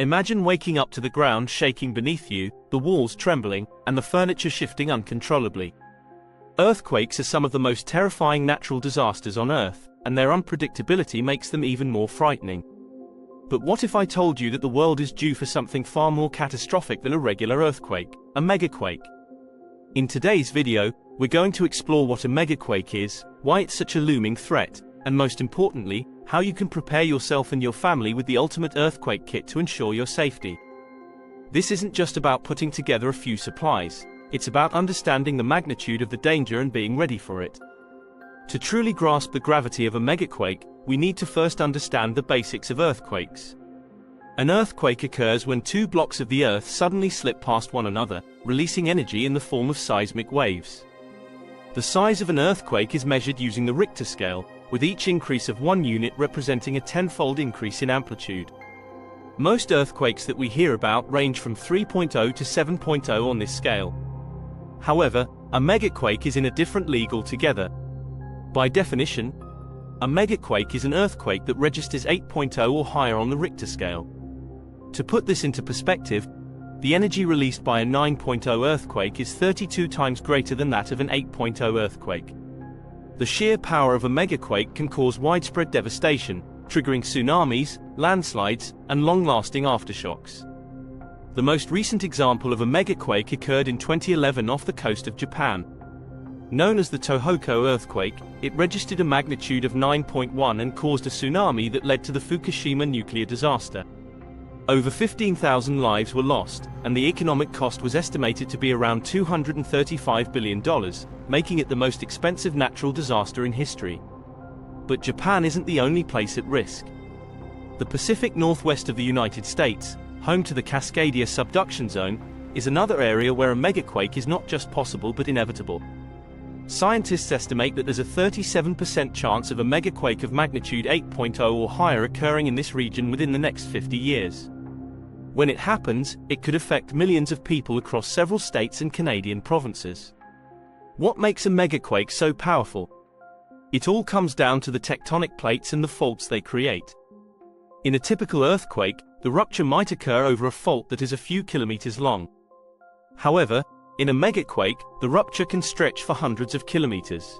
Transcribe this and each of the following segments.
Imagine waking up to the ground shaking beneath you, the walls trembling, and the furniture shifting uncontrollably. Earthquakes are some of the most terrifying natural disasters on Earth, and their unpredictability makes them even more frightening. But what if I told you that the world is due for something far more catastrophic than a regular earthquake, a megaquake? In today's video, we're going to explore what a megaquake is, why it's such a looming threat, and most importantly, how you can prepare yourself and your family with the ultimate earthquake kit to ensure your safety. This isn't just about putting together a few supplies, it's about understanding the magnitude of the danger and being ready for it. To truly grasp the gravity of a megaquake, we need to first understand the basics of earthquakes. An earthquake occurs when two blocks of the Earth suddenly slip past one another, releasing energy in the form of seismic waves. The size of an earthquake is measured using the Richter scale, with each increase of 1 unit representing a 10-fold increase in amplitude. Most earthquakes that we hear about range from 3.0 to 7.0 on this scale. However, a megaquake is in a different league altogether. By definition, a megaquake is an earthquake that registers 8.0 or higher on the Richter scale. To put this into perspective, the energy released by a 9.0 earthquake is 32 times greater than that of an 8.0 earthquake. The sheer power of a megaquake can cause widespread devastation, triggering tsunamis, landslides, and long-lasting aftershocks. The most recent example of a megaquake occurred in 2011 off the coast of Japan. Known as the Tohoku earthquake, it registered a magnitude of 9.1 and caused a tsunami that led to the Fukushima nuclear disaster. Over 15,000 lives were lost, and the economic cost was estimated to be around $235 billion, making it the most expensive natural disaster in history. But Japan isn't the only place at risk. The Pacific Northwest of the United States, home to the Cascadia subduction zone, is another area where a megaquake is not just possible but inevitable. Scientists estimate that there's a 37% chance of a megaquake of magnitude 8.0 or higher occurring in this region within the next 50 years. When it happens, it could affect millions of people across several states and Canadian provinces. What makes a megaquake so powerful? It all comes down to the tectonic plates and the faults they create. In a typical earthquake, the rupture might occur over a fault that is a few kilometers long. However, in a megaquake, the rupture can stretch for hundreds of kilometers.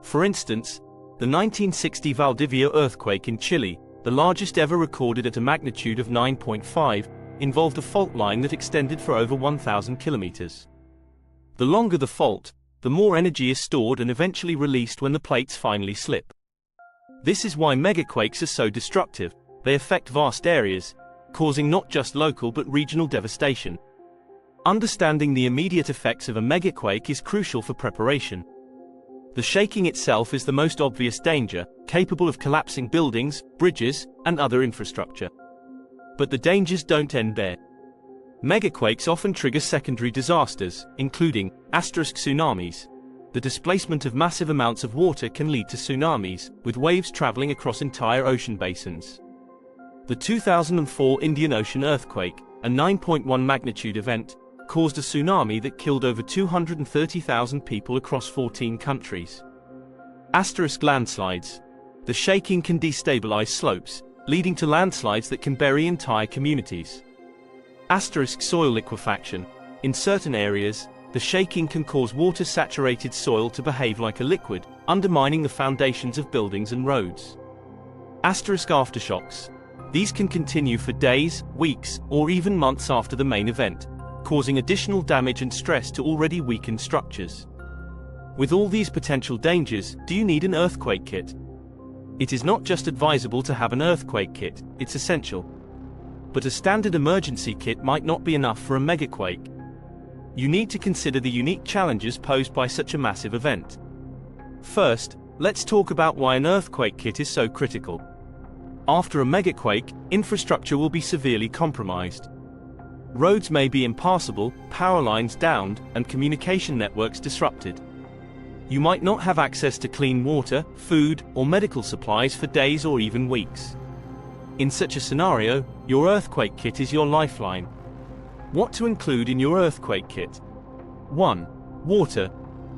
For instance, the 1960 Valdivia earthquake in Chile, the largest ever recorded at a magnitude of 9.5, involved a fault line that extended for over 1,000 kilometers. The longer the fault, the more energy is stored and eventually released when the plates finally slip. This is why megaquakes are so destructive. They affect vast areas, causing not just local but regional devastation. Understanding the immediate effects of a megaquake is crucial for preparation. The shaking itself is the most obvious danger, capable of collapsing buildings, bridges, and other infrastructure. But the dangers don't end there. Megaquakes often trigger secondary disasters, including tsunamis. The displacement of massive amounts of water can lead to tsunamis, with waves traveling across entire ocean basins. The 2004 Indian Ocean earthquake, a 9.1 magnitude event, caused a tsunami that killed over 230,000 people across 14 countries. Landslides. The shaking can destabilize slopes, leading to landslides that can bury entire communities. Soil liquefaction. In certain areas, the shaking can cause water-saturated soil to behave like a liquid, undermining the foundations of buildings and roads. Aftershocks. These can continue for days, weeks, or even months after the main event, causing additional damage and stress to already weakened structures. With all these potential dangers, do you need an earthquake kit? It is not just advisable to have an earthquake kit, it's essential. But a standard emergency kit might not be enough for a megaquake. You need to consider the unique challenges posed by such a massive event. First, let's talk about why an earthquake kit is so critical. After a megaquake, infrastructure will be severely compromised. Roads may be impassable, power lines downed, and communication networks disrupted. You might not have access to clean water, food, or medical supplies for days or even weeks. In such a scenario, your earthquake kit is your lifeline. What to include in your earthquake kit? 1. Water.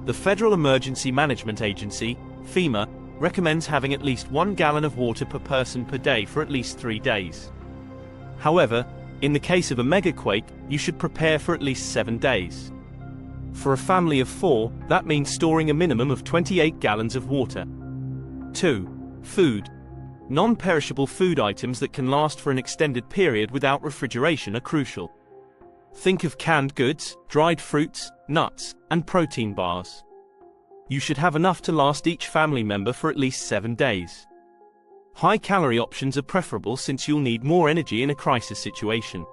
The Federal Emergency Management Agency, FEMA, recommends having at least 1 gallon of water per person per day for at least 3 days. However, in the case of a megaquake, you should prepare for at least 7 days. For a family of 4, that means storing a minimum of 28 gallons of water. 2. Food. Non-perishable food items that can last for an extended period without refrigeration are crucial. Think of canned goods, dried fruits, nuts, and protein bars. You should have enough to last each family member for at least 7 days. High-calorie options are preferable since you'll need more energy in a crisis situation.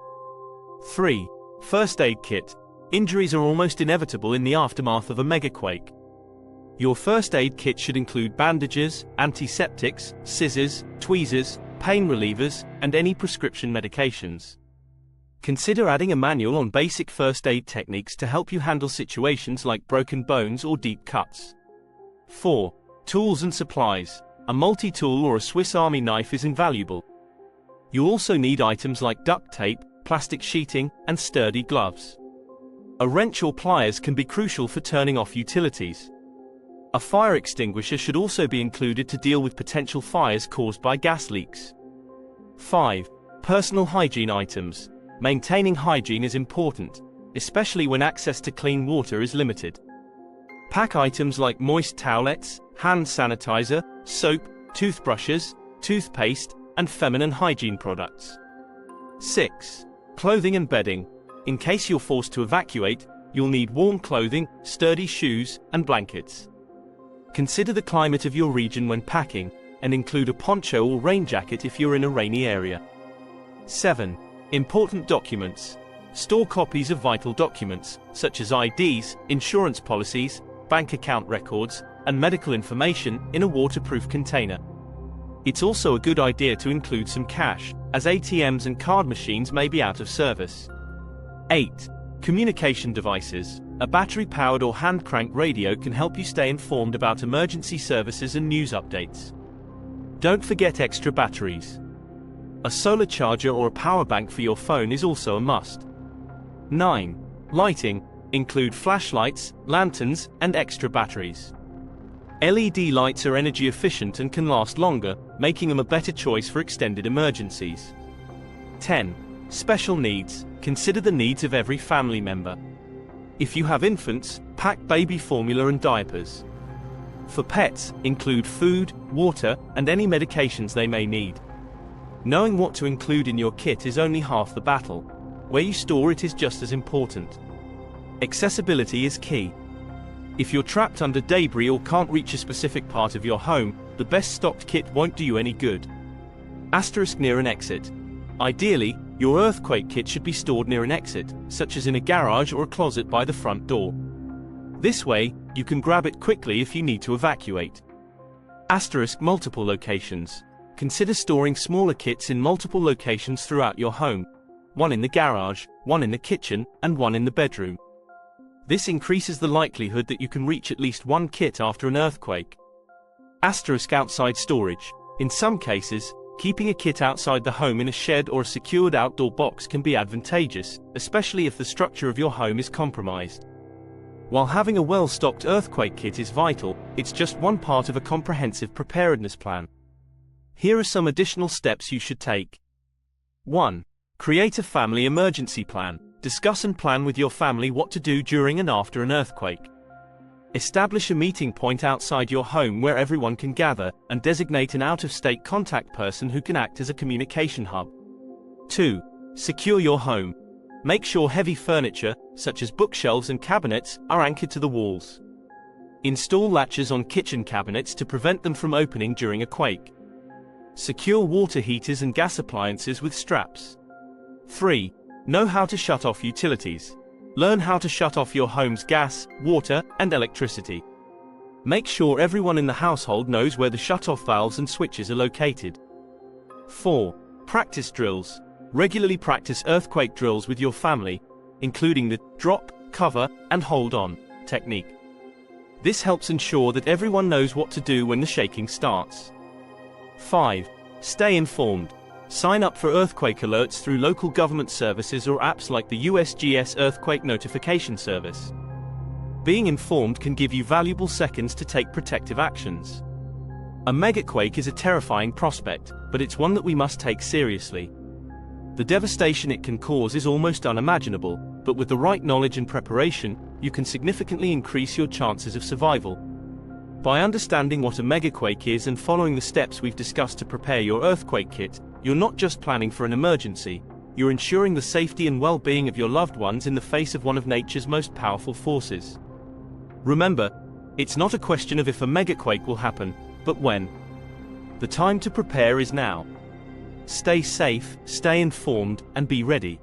3. First aid kit. Injuries are almost inevitable in the aftermath of a megaquake. Your first aid kit should include bandages, antiseptics, scissors, tweezers, pain relievers, and any prescription medications. Consider adding a manual on basic first aid techniques to help you handle situations like broken bones or deep cuts. 4. Tools and supplies. A multi-tool or a Swiss Army knife is invaluable. You also need items like duct tape, plastic sheeting, and sturdy gloves. A wrench or pliers can be crucial for turning off utilities. A fire extinguisher should also be included to deal with potential fires caused by gas leaks. 5. Personal hygiene items. Maintaining hygiene is important, especially when access to clean water is limited. Pack items like moist towelettes, hand sanitizer, soap, toothbrushes, toothpaste, and feminine hygiene products. 6. Clothing and bedding. In case you're forced to evacuate, you'll need warm clothing, sturdy shoes, and blankets. Consider the climate of your region when packing, and include a poncho or rain jacket if you're in a rainy area. 7. Important documents. Store copies of vital documents, such as IDs, insurance policies, bank account records, and medical information in a waterproof container. It's also a good idea to include some cash, as ATMs and card machines may be out of service. 8. Communication devices. A battery-powered or hand-crank radio can help you stay informed about emergency services and news updates. Don't forget extra batteries. A solar charger or a power bank for your phone is also a must. 9. Lighting. Include flashlights, lanterns, and extra batteries. LED lights are energy efficient and can last longer, making them a better choice for extended emergencies. 10. Special needs. Consider the needs of every family member. If you have infants, pack baby formula and diapers. For pets, include food, water, and any medications they may need. Knowing what to include in your kit is only half the battle. Where you store it is just as important. Accessibility is key. If you're trapped under debris or can't reach a specific part of your home, the best stocked kit won't do you any good. Asterisk near an exit. Ideally, your earthquake kit should be stored near an exit, such as in a garage or a closet by the front door. This way, you can grab it quickly if you need to evacuate. Asterisk multiple locations. Consider storing smaller kits in multiple locations throughout your home. One in the garage, one in the kitchen, and one in the bedroom. This increases the likelihood that you can reach at least one kit after an earthquake. Asterisk outside storage. In some cases, keeping a kit outside the home in a shed or a secured outdoor box can be advantageous, especially if the structure of your home is compromised. While having a well-stocked earthquake kit is vital, it's just one part of a comprehensive preparedness plan. Here are some additional steps you should take. 1. Create a family emergency plan. Discuss and plan with your family what to do during and after an earthquake. Establish a meeting point outside your home where everyone can gather, and designate an out-of-state contact person who can act as a communication hub. 2. Secure your home. Make sure heavy furniture, such as bookshelves and cabinets, are anchored to the walls. Install latches on kitchen cabinets to prevent them from opening during a quake. Secure water heaters and gas appliances with straps. 3. Know how to shut off utilities. Learn how to shut off your home's gas, water, and electricity. Make sure everyone in the household knows where the shut-off valves and switches are located. 4. Practice drills. Regularly practice earthquake drills with your family, including the drop, cover, and hold on technique. This helps ensure that everyone knows what to do when the shaking starts. 5. Stay informed. Sign up for earthquake alerts through local government services or apps like the USGS Earthquake Notification Service. Being informed can give you valuable seconds to take protective actions. A megaquake is a terrifying prospect, but it's one that we must take seriously. The devastation it can cause is almost unimaginable, but with the right knowledge and preparation, you can significantly increase your chances of survival. By understanding what a megaquake is and following the steps we've discussed to prepare your earthquake kit, you're not just planning for an emergency, you're ensuring the safety and well-being of your loved ones in the face of one of nature's most powerful forces. Remember, it's not a question of if a megaquake will happen, but when. The time to prepare is now. Stay safe, stay informed, and be ready.